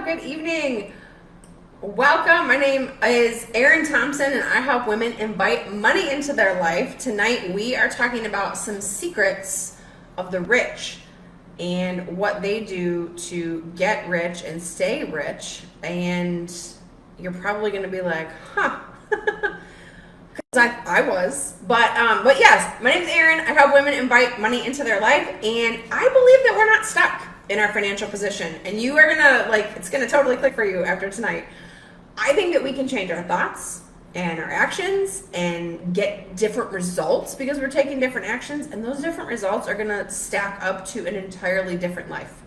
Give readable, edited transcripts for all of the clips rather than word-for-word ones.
Good evening. Welcome. My name is Erin Thompson and I help women invite money into their life. Tonight we are talking about some secrets of the rich and what they do to get rich and stay rich. And you're probably going to be like, huh. I was, but yes, my name is Erin. I help women invite money into their life, and I believe that we're not stuck in our financial position, and you are gonna it's gonna totally click for you after tonight. I think that we can change our thoughts and our actions and get different results because we're taking different actions, and those different results are gonna stack up to an entirely different life.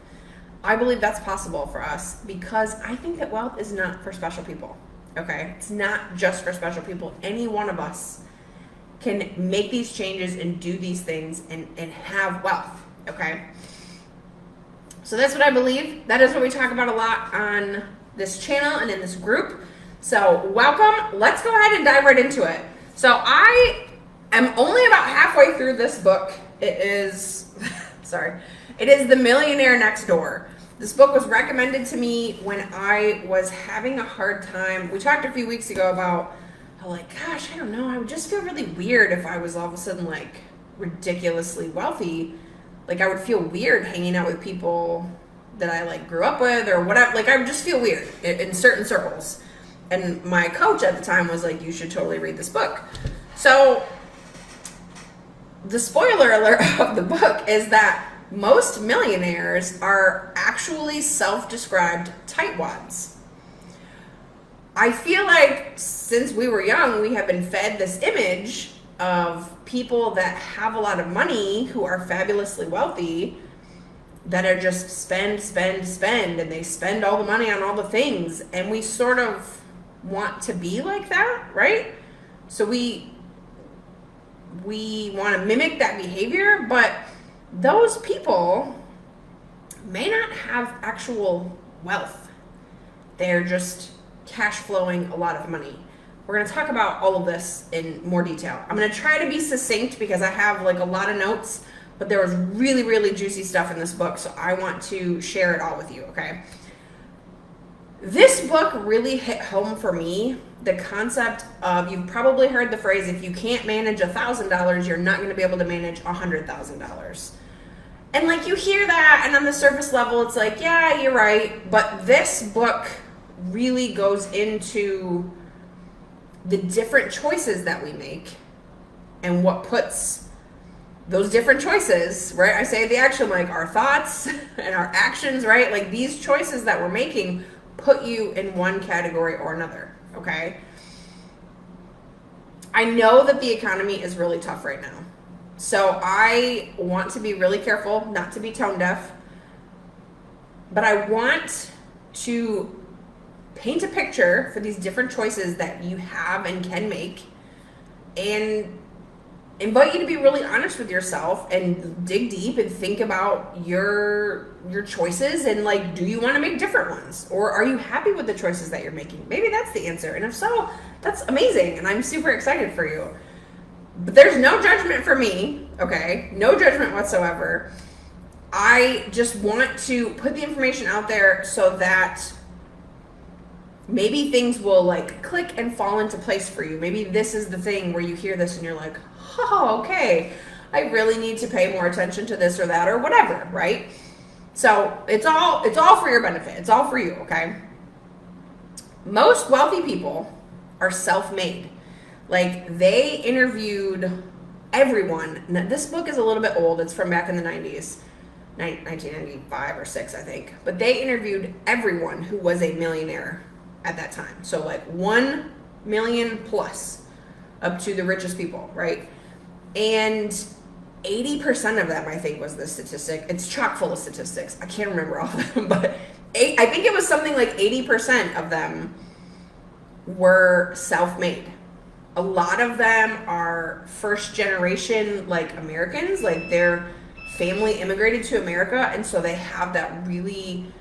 I believe that's possible for us because I think that wealth is not for special people. Okay, it's not just for special people. Any one of us can make these changes and do these things and have wealth, okay? So that's what I believe. That is what we talk about a lot on this channel and in this group. So welcome. Let's go ahead and dive right into it. So I am only about halfway through this book. It is, it is The Millionaire Next Door. This book was recommended to me when I was having a hard time. We talked a few weeks ago about how, gosh, I don't know, I would just feel really weird if I was all of a sudden, ridiculously wealthy. I would feel weird hanging out with people that I, grew up with or whatever. I would just feel weird in certain circles. And my coach at the time was like, you should totally read this book. So the spoiler alert of the book is that most millionaires are actually self-described tightwads. I feel like since we were young, we have been fed this image of people that have a lot of money who are fabulously wealthy that are just spend, and they spend all the money on all the things. And we sort of want to be like that, right? So we want to mimic that behavior, but those people may not have actual wealth. They're just cash flowing a lot of money. We're going to talk about all of this in more detail. I'm going to try to be succinct because I have a lot of notes, but there was really, really juicy stuff in this book, so I want to share it all with you, okay? This book really hit home for me, the concept of, you've probably heard the phrase, if you can't manage $1,000, you're not going to be able to manage $100,000. And you hear that, and on the surface level, it's yeah, you're right. But this book really goes into the different choices that we make and what puts those different choices, right? I say the action, our thoughts and our actions, right? These choices that we're making put you in one category or another, okay? I know that the economy is really tough right now. So I want to be really careful not to be tone deaf, but I want to paint a picture for these different choices that you have and can make, and invite you to be really honest with yourself and dig deep and think about your choices and do you want to make different ones, or are you happy with the choices that you're making? Maybe that's the answer, and if so, that's amazing and I'm super excited for you. But there's no judgment for me, okay? No judgment whatsoever. I just want to put the information out there so that maybe things will click and fall into place for you. Maybe this is the thing where you hear this and you're like, oh, okay, I really need to pay more attention to this or that or whatever, right? So it's all for your benefit. It's all for you, okay? Most wealthy people are self-made. They interviewed everyone. Now, this book is a little bit old. It's from back in the 90s, 1995 or 6, I think. But they interviewed everyone who was a millionaire at that time. So 1 million plus up to the richest people, right? And 80% of them, I think, was the statistic. It's chock full of statistics. I can't remember all of them, but I think it was something 80% of them were self-made. A lot of them are first generation Americans, their family immigrated to America, and so they have that really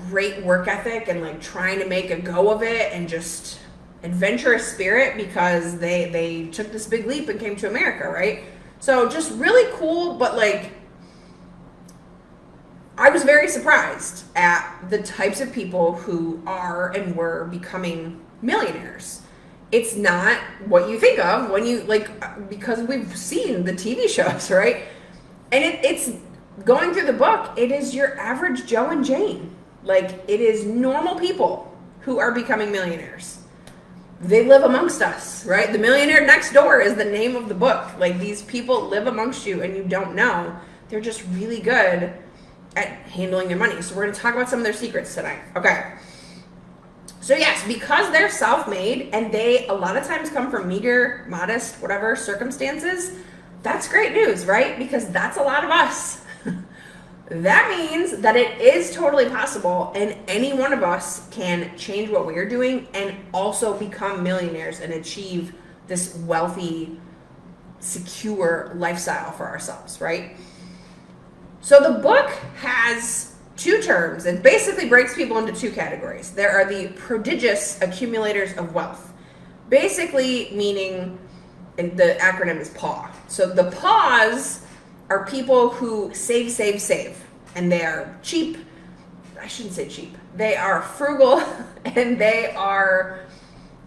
great work ethic and trying to make a go of it and just adventurous spirit because they took this big leap and came to America, right? So just really cool, but I was very surprised at the types of people who are and were becoming millionaires. It's not what you think of when you, like, because we've seen the TV shows, right? And it's going through the book, it is your average Joe and Jane. Like, it is normal people who are becoming millionaires. They live amongst us, right? The Millionaire Next Door is the name of the book. Like, these people live amongst you and you don't know. They're just really good at handling their money. So we're going to talk about some of their secrets tonight. Okay. So yes, because they're self-made and they a lot of times come from meager, modest, whatever circumstances, that's great news, right? Because that's a lot of us. That means that it is totally possible and any one of us can change what we're doing and also become millionaires and achieve this wealthy, secure lifestyle for ourselves, right? So the book has two terms. It basically breaks people into two categories. There are the prodigious accumulators of wealth, basically meaning, and the acronym is PAW. So the PAWs are people who save, and they are cheap. I shouldn't say cheap. They are frugal, and they are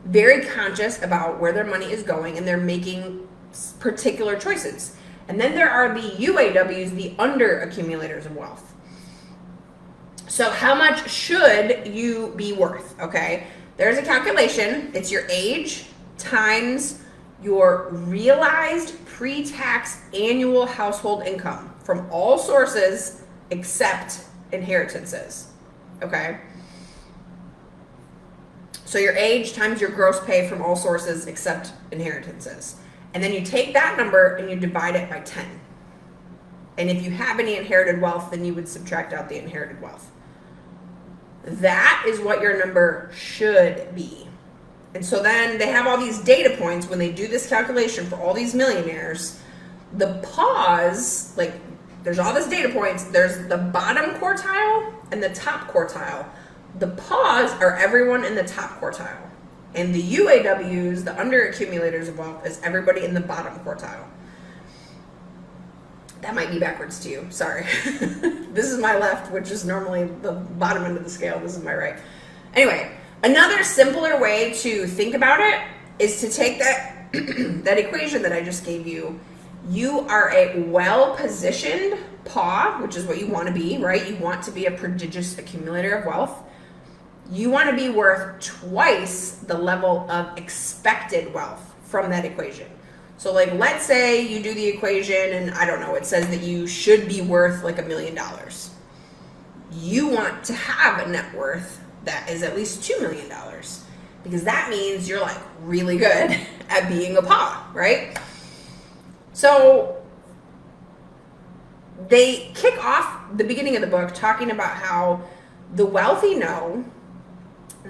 very conscious about where their money is going, and they're making particular choices. And then there are the UAWs, the under accumulators of wealth. So how much should you be worth? Okay, there's a calculation. It's your age times your realized pre-tax annual household income from all sources except inheritances. Okay, so your age times your gross pay from all sources except inheritances. And then you take that number and you divide it by 10. And if you have any inherited wealth, then you would subtract out the inherited wealth. That is what your number should be. And so then they have all these data points when they do this calculation for all these millionaires. The PAWs, like, there's all these data points. There's the bottom quartile and the top quartile. The PAWs are everyone in the top quartile. And the UAWs, the under accumulators of wealth, is everybody in the bottom quartile. That might be backwards to you. Sorry. This is my left, which is normally the bottom end of the scale. This is my right. Anyway, another simpler way to think about it is to take that, that equation that I just gave you. You are a well-positioned PAW, which is what you want to be, right? You want to be a prodigious accumulator of wealth. You want to be worth twice the level of expected wealth from that equation. So, like, let's say you do the equation and I don't know, it says that you should be worth like $1 million. You want to have a net worth that is at least $2 million because that means you're like really good at being a PAW, right? So they kick off the beginning of the book talking about how the wealthy know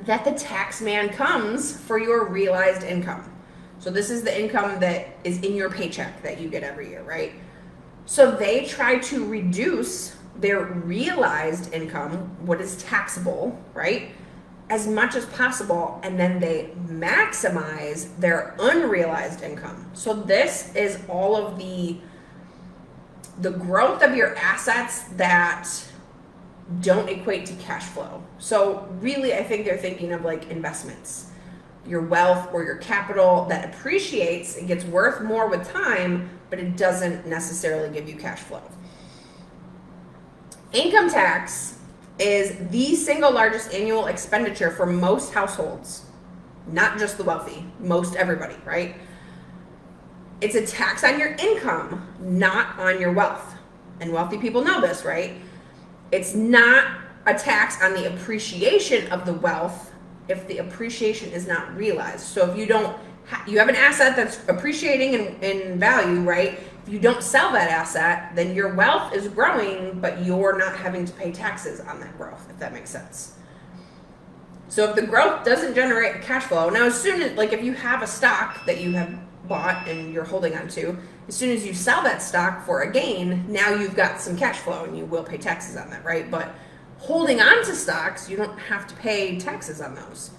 that the tax man comes for your realized income. So this is the income that is in your paycheck that you get every year, right? So they try to reduce their realized income, what is taxable, right, as much as possible, and then they maximize their unrealized income. So this is all of the growth of your assets that don't equate to cash flow. So really, I think they're thinking of like investments, your wealth or your capital that appreciates and gets worth more with time, but it doesn't necessarily give you cash flow. Income tax is the single largest annual expenditure for most households, not just the wealthy, most everybody, right? It's a tax on your income, not on your wealth. And wealthy people know this, right? It's not a tax on the appreciation of the wealth if the appreciation is not realized. So if you don't, you have an asset that's appreciating in value, right? If you don't sell that asset, then your wealth is growing, but you're not having to pay taxes on that growth, if that makes sense. So if the growth doesn't generate cash flow, now as soon as, like if you have a stock that you have bought and you're holding on to, as soon as you sell that stock for a gain, now you've got some cash flow and you will pay taxes on that, right? But holding on to stocks, you don't have to pay taxes on those.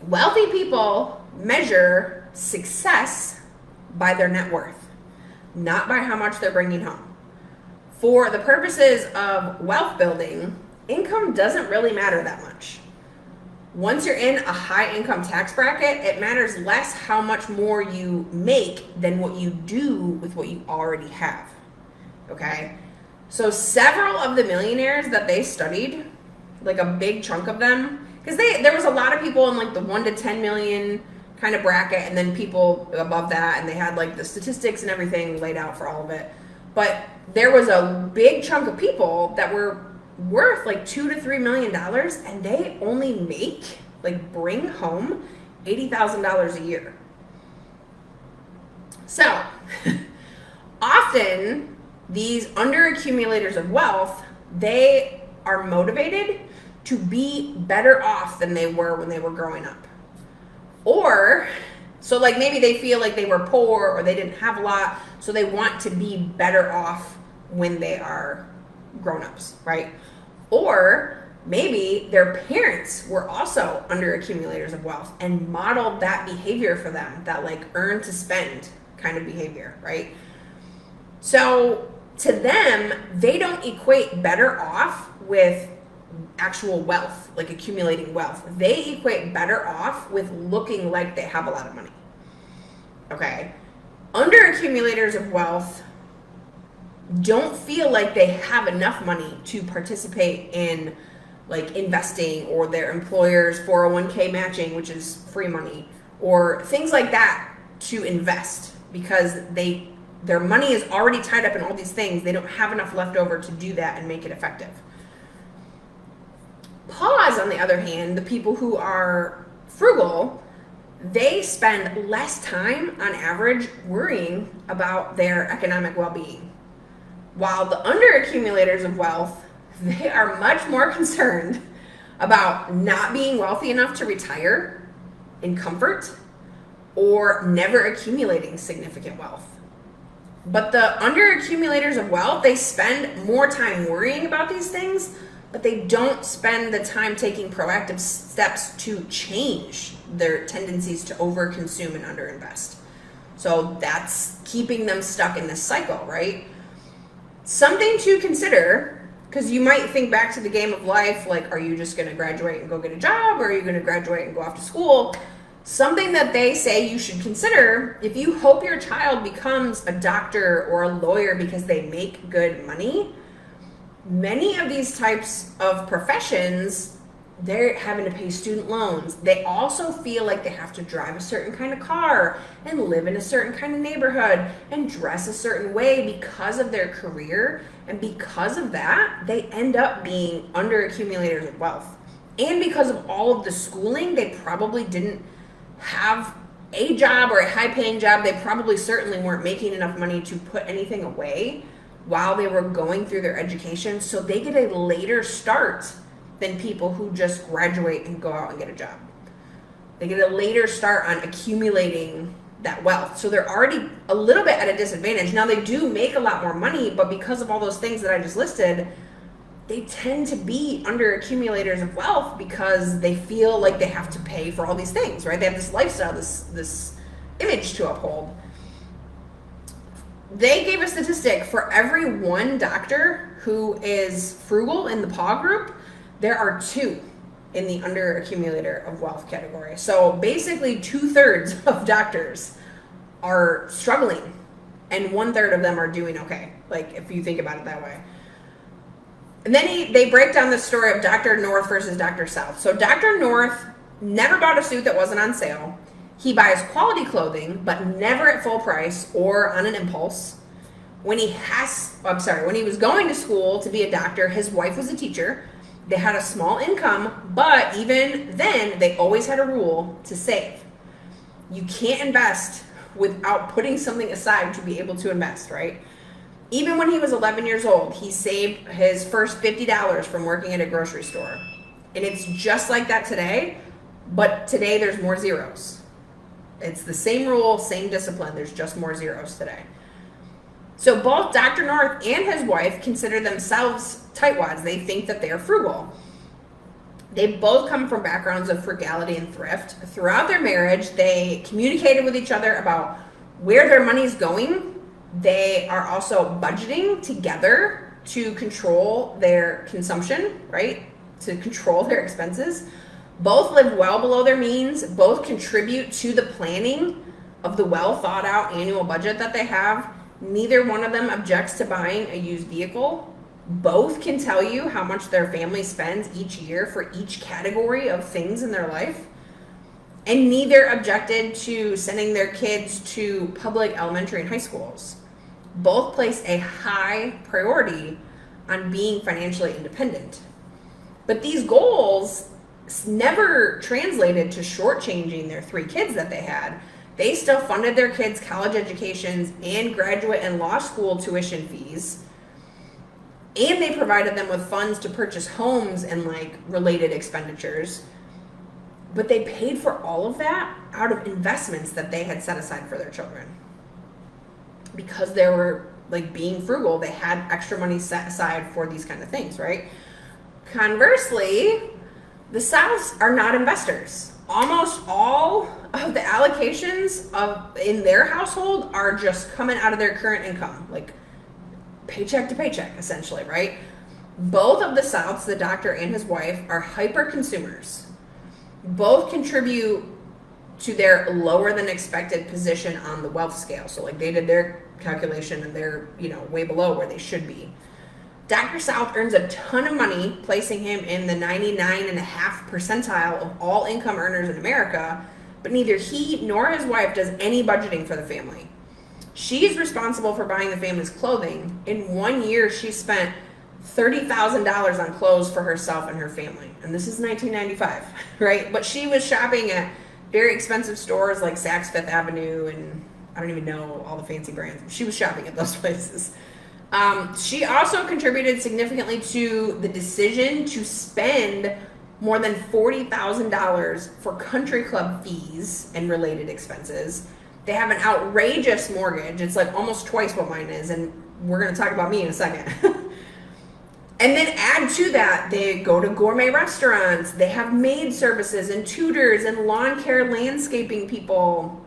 Wealthy people measure success by their net worth, not by how much they're bringing home. For the purposes of wealth building, income doesn't really matter that much. Once you're in a high income tax bracket, it matters less how much more you make than what you do with what you already have. Okay? So several of the millionaires that they studied, like a big chunk of them, because there was a lot of people in like the 1 to 10 million kind of bracket, and then people above that, and they had like the statistics and everything laid out for all of it. But there was a big chunk of people that were worth like $2 to $3 million, and they only make, like, bring home $80,000 a year. So often these underaccumulators of wealth, they are motivated to be better off than they were when they were growing up. Or, so like maybe they feel like they were poor or they didn't have a lot, so they want to be better off when they are grown-ups, right? Or maybe their parents were also underaccumulators of wealth and modeled that behavior for them, that like earn to spend kind of behavior, right? So to them, they don't equate better off with actual wealth, like accumulating wealth. They equate better off with looking like they have a lot of money. Okay? Underaccumulators of wealth don't feel like they have enough money to participate in like investing or their employer's 401k matching, which is free money, or things like that to invest, because their money is already tied up in all these things. They don't have enough left over to do that and make it effective. Pause, on the other hand, the people who are frugal, they spend less time on average worrying about their economic well-being. While the underaccumulators of wealth, they are much more concerned about not being wealthy enough to retire in comfort or never accumulating significant wealth. But the underaccumulators of wealth, they spend more time worrying about these things, but they don't spend the time taking proactive steps to change their tendencies to overconsume and underinvest. So that's keeping them stuck in this cycle, right? Something to consider, because you might think back to the game of life, like, are you just going to graduate and go get a job, or are you going to graduate and go off to school? Something that they say you should consider, if you hope your child becomes a doctor or a lawyer because they make good money, many of these types of professions, they're having to pay student loans. They also feel like they have to drive a certain kind of car and live in a certain kind of neighborhood and dress a certain way because of their career. And because of that, they end up being underaccumulators of wealth. And because of all of the schooling, they probably didn't have a job or a high-paying job. They probably certainly weren't making enough money to put anything away while they were going through their education. So they get a later start than people who just graduate and go out and get a job. They get a later start on accumulating that wealth. So they're already a little bit at a disadvantage. Now they do make a lot more money, but because of all those things that I just listed, they tend to be under accumulators of wealth because they feel like they have to pay for all these things, right? They have this lifestyle, this image to uphold. They gave a statistic for every one doctor who is frugal in the PAW group, there are 2 in the under-accumulator of wealth category. So basically 2/3 of doctors are struggling and 1/3 of them are doing okay, like if you think about it that way. And then they break down the story of Dr. North versus Dr. South. So Dr. North never bought a suit that wasn't on sale. He buys quality clothing, but never at full price or on an impulse. When he was going to school to be a doctor, his wife was a teacher. They had a small income, but even then, they always had a rule to save. You can't invest without putting something aside to be able to invest, right? Even when he was 11 years old, he saved his first $50 from working at a grocery store. And it's just like that today, but today there's more zeros. It's the same rule, same discipline, there's just more zeros today. So both Dr. North and his wife consider themselves tightwads. They think that they are frugal. They both come from backgrounds of frugality and thrift. Throughout their marriage, they communicated with each other about where their money is going. They are also budgeting together to control their consumption, right? To control their expenses. Both live well below their means. Both contribute to the planning of the well thought out annual budget that they have. Neither one of them objects to buying a used vehicle. Both can tell you how much their family spends each year for each category of things in their life. And neither objected to sending their kids to public elementary and high schools. Both place a high priority on being financially independent. But these goals never translated to shortchanging their 3 kids that they had. They still funded their kids' college educations and graduate and law school tuition fees. And they provided them with funds to purchase homes and like related expenditures. But they paid for all of that out of investments that they had set aside for their children. Because they were like being frugal, they had extra money set aside for these kind of things, right? Conversely, the Souths are not investors. Almost all of the allocations in their household are just coming out of their current income, like paycheck to paycheck, essentially, right? Both of the Souths, the doctor and his wife, are hyper consumers. Both contribute to their lower than expected position on the wealth scale. So like they did their calculation and they're, way below where they should be. Dr. South earns a ton of money, placing him in the 99.5 percentile of all income earners in America, but neither he nor his wife does any budgeting for the family. She's responsible for buying the family's clothing. In 1 year, she spent $30,000 on clothes for herself and her family. And this is 1995, right? But she was shopping at very expensive stores like Saks Fifth Avenue, and I don't even know all the fancy brands. She was shopping at those places. She also contributed significantly to the decision to spend more than $40,000 for country club fees and related expenses. They have an outrageous mortgage. It's like almost twice what mine is, and we're going to talk about me in a second. And then add to that, they go to gourmet restaurants. They have maid services and tutors and lawn care landscaping people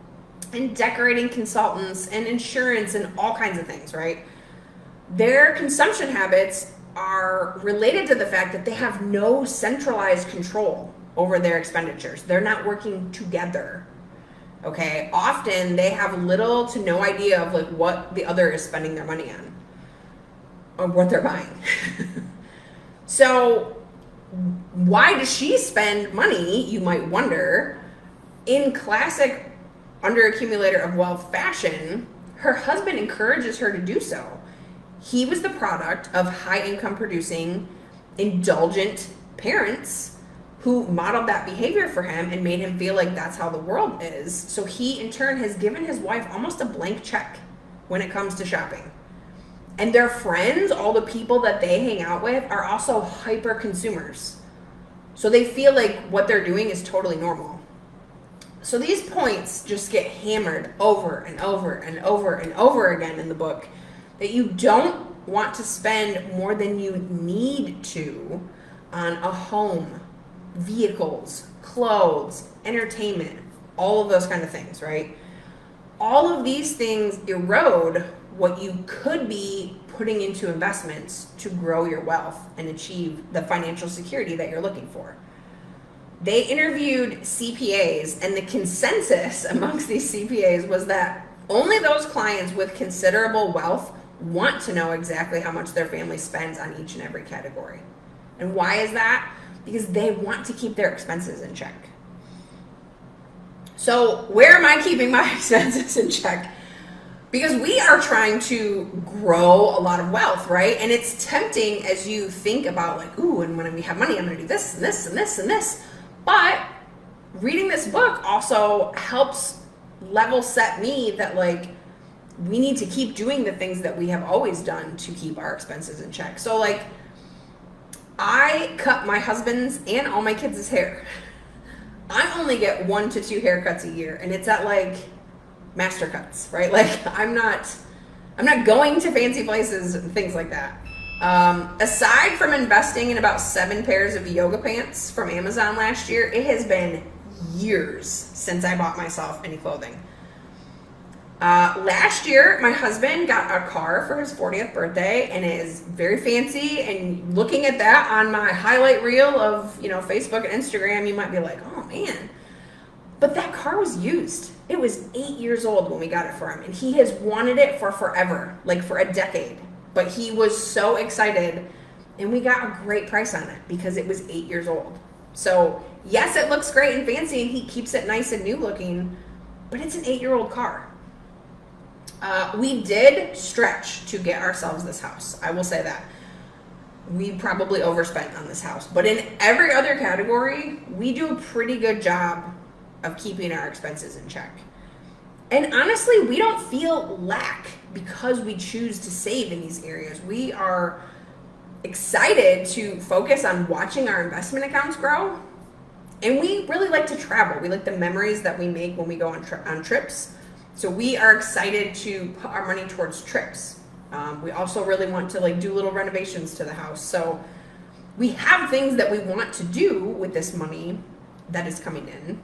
and decorating consultants and insurance and all kinds of things, right? Their consumption habits are related to the fact that they have no centralized control over their expenditures. They're not working together. Okay, often they have little to no idea of like what the other is spending their money on or what they're buying. So why does she spend money, you might wonder? In classic underaccumulator of wealth fashion, her husband encourages her to do so. He was the product of high income producing, indulgent parents who modeled that behavior for him and made him feel like that's how the world is. So he, in turn, has given his wife almost a blank check when it comes to shopping. And their friends, all the people that they hang out with, are also hyper consumers. So they feel like what they're doing is totally normal. So these points just get hammered over and over and over and over again in the book, that you don't want to spend more than you need to on a home, vehicles, clothes, entertainment, all of those kind of things, right? All of these things erode what you could be putting into investments to grow your wealth and achieve the financial security that you're looking for. They interviewed CPAs, and the consensus amongst these CPAs was that only those clients with considerable wealth want to know exactly how much their family spends on each and every category. And why is that? Because they want to keep their expenses in check. So where am I keeping my expenses in check? Because we are trying to grow a lot of wealth, right? And it's tempting as you think about like, ooh, and when we have money, I'm gonna do this and this and this and this. But reading this book also helps level set me that like, we need to keep doing the things that we have always done to keep our expenses in check. So like, I cut my husband's and all my kids' hair. I only get 1 to 2 haircuts a year, and it's at like master cuts, right? Like I'm not going to fancy places and things like that. Aside from investing in about 7 pairs of yoga pants from Amazon last year, it has been years since I bought myself any clothing. Last year, my husband got a car for his 40th birthday, and it is very fancy. And looking at that on my highlight reel of, Facebook and Instagram, you might be like, oh man. But that car was used. It was 8 years old when we got it for him, and he has wanted it for forever, like for a decade. But he was so excited, and we got a great price on it because it was 8 years old. So yes, it looks great and fancy, and he keeps it nice and new looking, but it's an 8-year-old car. We did stretch to get ourselves this house. I will say that. We probably overspent on this house. But in every other category, we do a pretty good job of keeping our expenses in check. And honestly, we don't feel lack because we choose to save in these areas. We are excited to focus on watching our investment accounts grow. And we really like to travel. We like the memories that we make when we go on trips. So we are excited to put our money towards trips. We also really want to do little renovations to the house. So we have things that we want to do with this money that is coming in.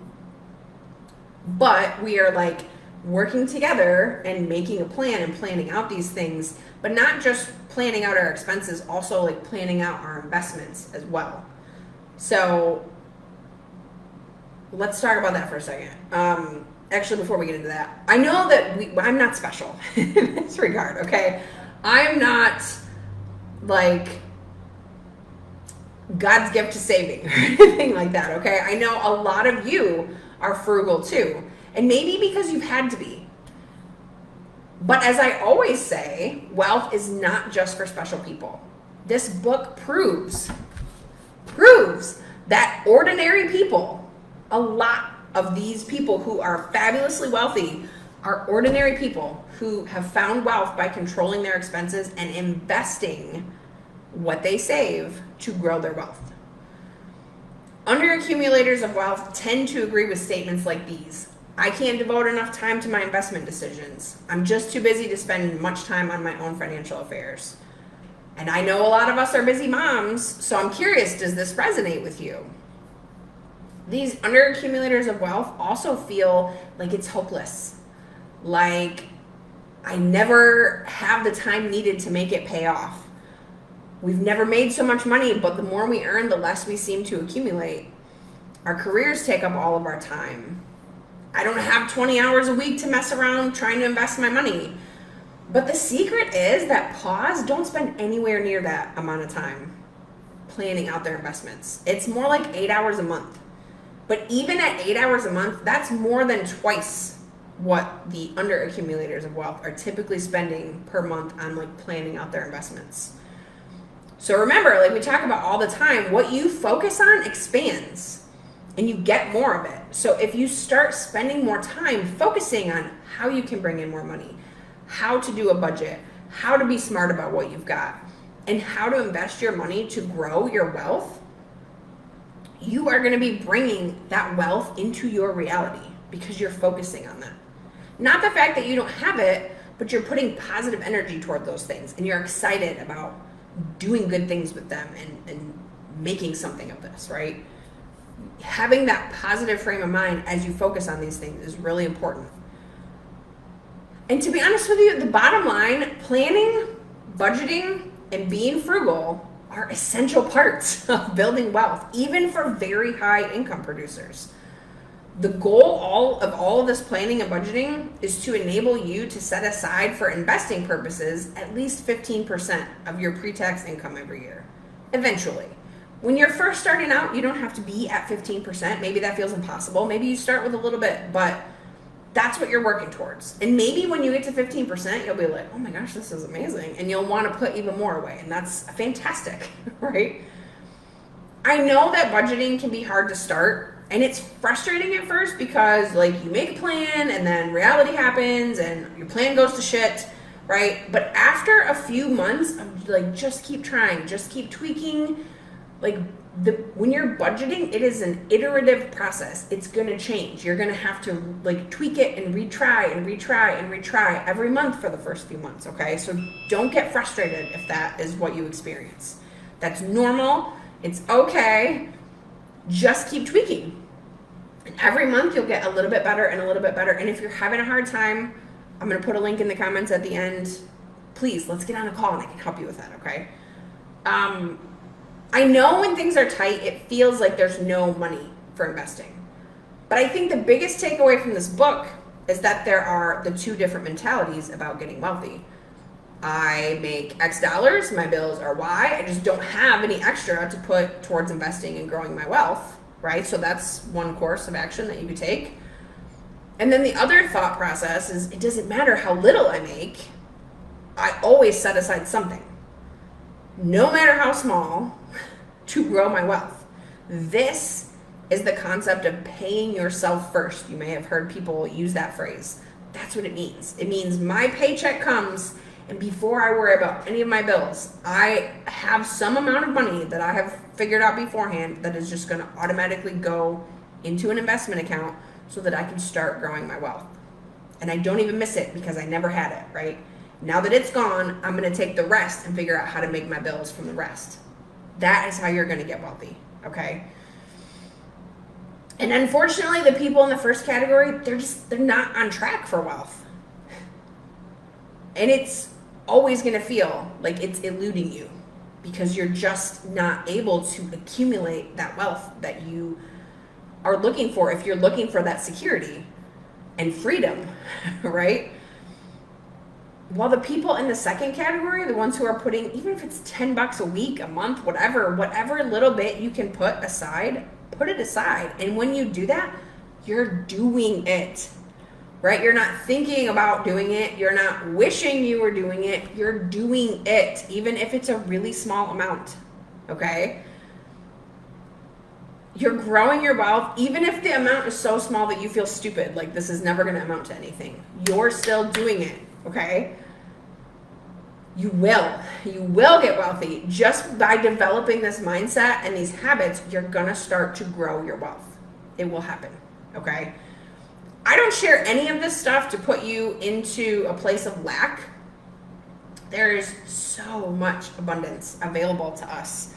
But we are working together and making a plan and planning out these things, but not just planning out our expenses, also planning out our investments as well. So let's talk about that for a second. Actually, before we get into that, I know that I'm not special in this regard, okay? I'm not God's gift to saving or anything like that, okay? I know a lot of you are frugal too, and maybe because you've had to be. But as I always say, wealth is not just for special people. This book proves that ordinary people, a lot of these people who are fabulously wealthy, are ordinary people who have found wealth by controlling their expenses and investing what they save to grow their wealth. Underaccumulators of wealth tend to agree with statements like these. I can't devote enough time to my investment decisions. I'm just too busy to spend much time on my own financial affairs. And I know a lot of us are busy moms, so I'm curious, does this resonate with you? These underaccumulators of wealth also feel like it's hopeless. Like, I never have the time needed to make it pay off. We've never made so much money, but the more we earn, the less we seem to accumulate. Our careers take up all of our time. I don't have 20 hours a week to mess around trying to invest my money. But the secret is that don't spend anywhere near that amount of time planning out their investments. It's more like 8 hours a month. But even at 8 hours a month, that's more than twice what the underaccumulators of wealth are typically spending per month on planning out their investments. So remember, we talk about all the time, what you focus on expands and you get more of it. So if you start spending more time focusing on how you can bring in more money, how to do a budget, how to be smart about what you've got, and how to invest your money to grow your wealth, you are going to be bringing that wealth into your reality because you're focusing on that. Not the fact that you don't have it, but you're putting positive energy toward those things and you're excited about doing good things with them and making something of this, right? Having that positive frame of mind as you focus on these things is really important. And to be honest with you, the bottom line, planning, budgeting, and being frugal are essential parts of building wealth, even for very high income producers. The goal of all of this planning and budgeting is to enable you to set aside for investing purposes at least 15% of your pre-tax income every year. Eventually. When you're first starting out, you don't have to be at 15%. Maybe that feels impossible. Maybe you start with a little bit, but that's what you're working towards. And maybe when you get to 15%, you'll be like, oh my gosh, this is amazing. And you'll want to put even more away. And that's fantastic, right? I know that budgeting can be hard to start. And it's frustrating at first because you make a plan and then reality happens and your plan goes to shit, right? But after a few months of just keep trying, just keep tweaking, when you're budgeting, it is an iterative process. It's going to change. You're going to have to tweak it and retry and retry and retry every month for the first few months, okay? So don't get frustrated if that is what you experience. That's normal. It's okay. Just keep tweaking. And every month you'll get a little bit better and a little bit better. And if you're having a hard time, I'm going to put a link in the comments at the end. Please, let's get on a call and I can help you with that, okay? I know when things are tight, it feels like there's no money for investing. But I think the biggest takeaway from this book is that there are the two different mentalities about getting wealthy. I make X dollars, my bills are Y, I just don't have any extra to put towards investing and growing my wealth, right? So that's one course of action that you could take. And then the other thought process is it doesn't matter how little I make, I always set aside something, no matter how small, to grow my wealth. This is the concept of paying yourself first. You may have heard people use that phrase. That's what it means. It means my paycheck comes, and before I worry about any of my bills, I have some amount of money that I have figured out beforehand that is just going to automatically go into an investment account so that I can start growing my wealth. And I don't even miss it because I never had it, right? Now that it's gone, I'm going to take the rest and figure out how to make my bills from the rest. That is how you're going to get wealthy, okay? And unfortunately, the people in the first category, they're not on track for wealth. And it's always going to feel like it's eluding you because you're just not able to accumulate that wealth that you are looking for if you're looking for that security and freedom, right? While the people in the second category, the ones who are putting, even if it's $10 a week, a month, whatever little bit you can put aside, put it aside. And when you do that, you're doing it, right? You're not thinking about doing it. You're not wishing you were doing it. You're doing it, even if it's a really small amount, okay? You're growing your wealth, even if the amount is so small that you feel stupid, like this is never going to amount to anything. You're still doing it, okay? You will get wealthy just by developing this mindset and these habits. You're going to start to grow your wealth. It will happen, okay? I don't share any of this stuff to put you into a place of lack. There is so much abundance available to us.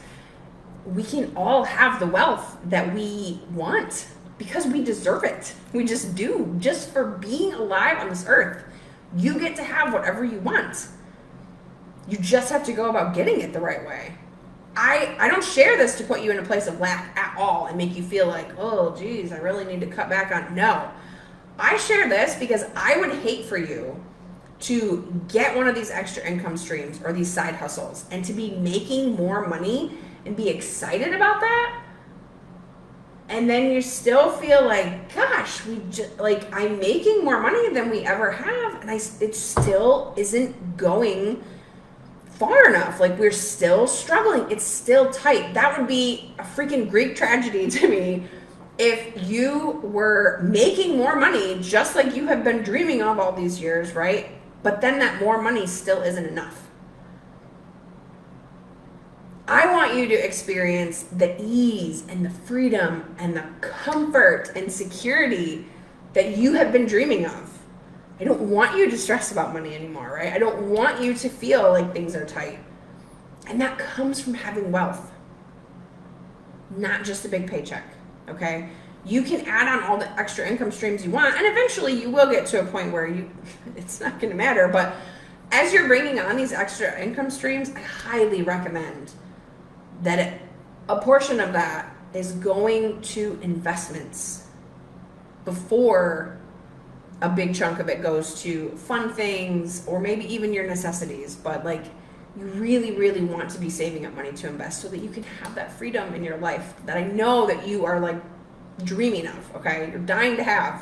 We can all have the wealth that we want because we deserve it. We just do. Just for being alive on this earth, you get to have whatever you want. You just have to go about getting it the right way. I don't share this to put you in a place of lack at all and make you feel like, oh, geez, I really need to cut back on. No. I share this because I would hate for you to get one of these extra income streams or these side hustles and to be making more money and be excited about that, and then you still feel like, gosh, I'm making more money than we ever have, and it still isn't going far enough. Like, we're still struggling. It's still tight. That would be a freaking Greek tragedy to me if you were making more money just like you have been dreaming of all these years, right? But then that more money still isn't enough. I want you to experience the ease and the freedom and the comfort and security that you have been dreaming of. I don't want you to stress about money anymore, right? I don't want you to feel like things are tight. And that comes from having wealth, not just a big paycheck, okay? You can add on all the extra income streams you want, and eventually you will get to a point where it's not going to matter. But as you're bringing on these extra income streams, I highly recommend that a portion of that is going to investments before a big chunk of it goes to fun things or maybe even your necessities. But like, you really, really want to be saving up money to invest so that you can have that freedom in your life that I know that you are like dreaming of, okay? You're dying to have.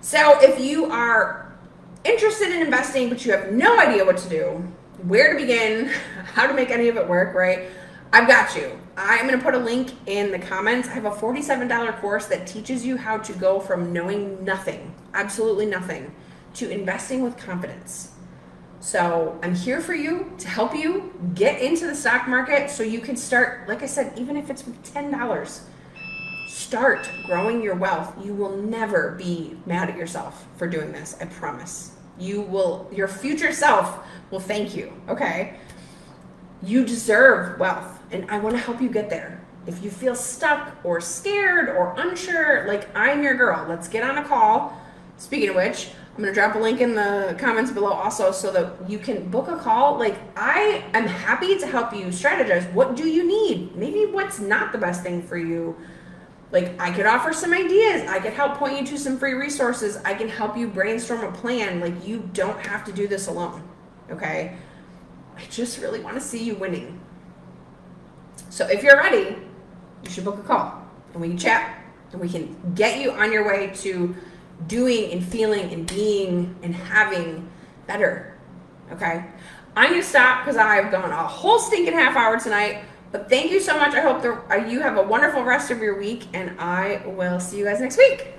So if you are interested in investing but you have no idea what to do, where to begin, how to make any of it work, right? I've got you. I'm going to put a link in the comments. I have a $47 course that teaches you how to go from knowing nothing, absolutely nothing, to investing with confidence. So I'm here for you to help you get into the stock market so you can start, like I said, even if it's with $10, start growing your wealth. You will never be mad at yourself for doing this, I promise. Your future self will thank you, okay? You deserve wealth, and I want to help you get there. If you feel stuck or scared or unsure, like, I'm your girl. Let's get on a call. Speaking of which, I'm going to drop a link in the comments below also so that you can book a call. Like, I am happy to help you strategize. What do you need? Maybe what's not the best thing for you. Like, I could offer some ideas. I could help point you to some free resources. I can help you brainstorm a plan. Like, you don't have to do this alone, okay? I just really want to see you winning. So if you're ready, you should book a call. And we can chat. And we can get you on your way to doing and feeling and being and having better, okay? I'm going to stop because I've gone a whole stinking half hour tonight. But thank you so much. I hope you have a wonderful rest of your week, and I will see you guys next week.